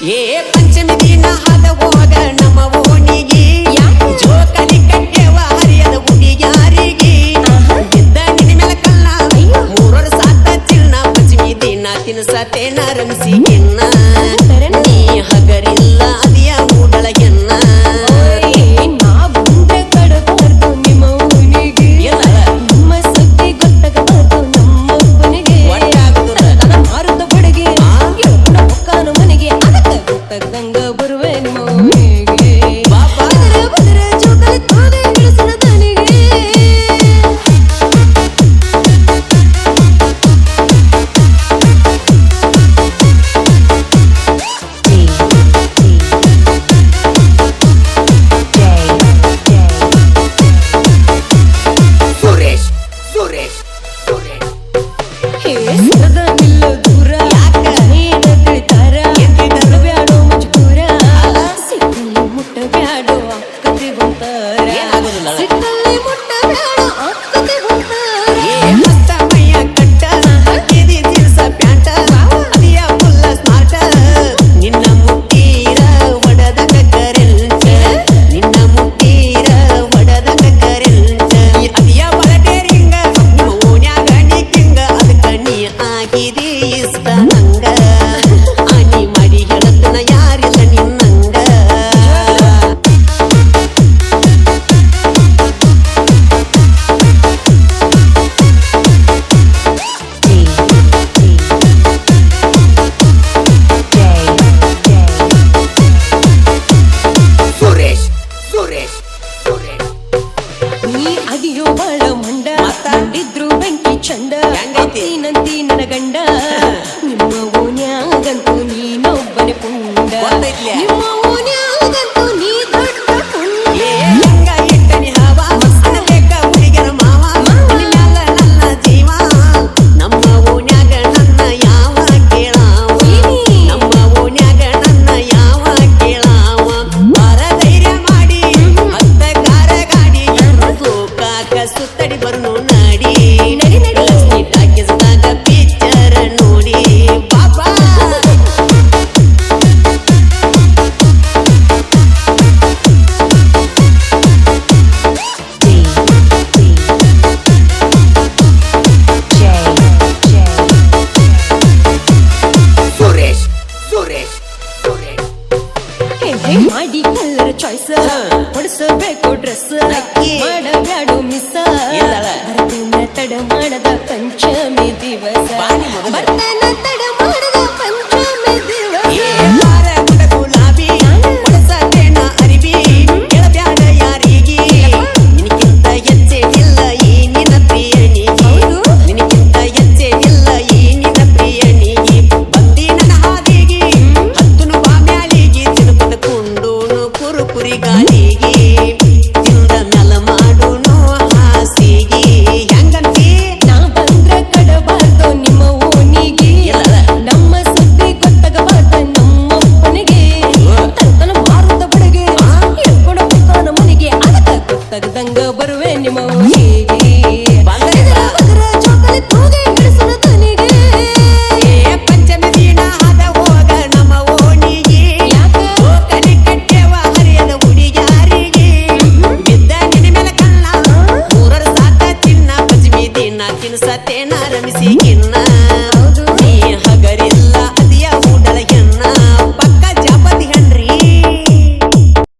ಏ ಪಂಚಮಿ ದಿನ ಹಾದ ಹೋಗ ನಮ್ಮ ಓಣಿಗೆ ಜೋಕಲಿ ಕಟ್ಟೆವ ಹರಿಯದ ಹುಡುಗ್ಯಾರಿಗೆ ಬಿದ್ದ ನಿನ್ನ ಮೇಲೆ ಕಲ್ಲ ಮೂರರ ಸಾತ ಚಿನ್ನ ಪಂಚಮಿ ದಿನ ತಿನ್ಸತೇನ ರಮಿಸಿ ಗಿನ್ನ ನೀ ಹಗರಿಲ್ಲ ಅದಿಯ ಮೂಡಳಗೆನ್ನ ಮಾಡಿ ಕಲ್ಲರ್ ಚಾಯ್ಸ್ ಹೊಡಿಸಬೇಕು ಡ್ರೆಸ್ ಮಾಡಬ್ಯಾಡು ಮಿಸ್ ತಡ ಮಾಡದ ಪಂಚಮಿ ದಿವಸ ಬರ್ತನ ತಡ ಮಾಡದ ಪಂಚಮಿ ದಿವಸ ಗುಲಾಬಿ ಹೊಡಸತೇನ ಅರಿವಿ ಕೇಳಬ್ಯಾಡ ಯಾರಿಗೆ ನಿನಗಿಂತ ಹೆಚ್ಚೆ ಇಲ್ಲ ಈ ನಿನ್ನ ಪ್ರಿಯನಿಗೆ ನಿನಗಿಂತ ಹೆಚ್ಚೆ ಇಲ್ಲ ಈ ನಿನ್ನ ಪ್ರಿಯನಿಗೆ ಬಂದಿ ನನ್ನ ಹಾದಿಗೆ ಹತ್ತುನು ಬಾ ಮ್ಯಾಲಿಗೆ ತಿನ್ಪದ ಕುಂಡೂನು ಕುರುಕುರಿ ಗಾಳಿಗೆ ತಿಂದ ಮ್ಯಾಲ ಮಾಡುನು ಹಾಸಿಗೆ ಹೆಂಗಂತಿ ನಾ ಬಂದ್ರ ಕಡಬಾರ್ದು ನಿಮ್ಮ ಓಣಿಗೆ ನಮ್ಮ ಸುದ್ದಿ ಗೊತ್ತಾಗಬಾರ್ದ ನಮ್ಮಪ್ಪನಿಗೆ ತರ್ತನ ಮಾರುತ್ತ ಬಡಗೆ ಹೇಳ್ಕೊಂಡು ಹೋಗ್ತಾನ ಮನೆಗೆ ಅದಕ್ಕ ಗೊತ್ತಾಗದಂಗ ಬರುವೆ ನಿಮ್ಮ ಓಣಿಗೆ ಪಂಚಮಿ ದಿನ ಹಾದ ಹೋಗ ನಮ್ಮ ಓಣಿಗೆ ಜೋಕಲಿ ಕಟ್ಟೆವ ಹರಿಯದ ಹುಡುಗ್ಯಾರಿಗೆ ಬಿದ್ದ ನಿನ್ನ ಮೇಲೆ ಕಲ್ಲ ಮೂರರ ಸಾತ ಚಿನ್ನ ಪಂಚಮಿ ದಿನ ತಿನ್ಸತೇನ ರಮಿಸಿ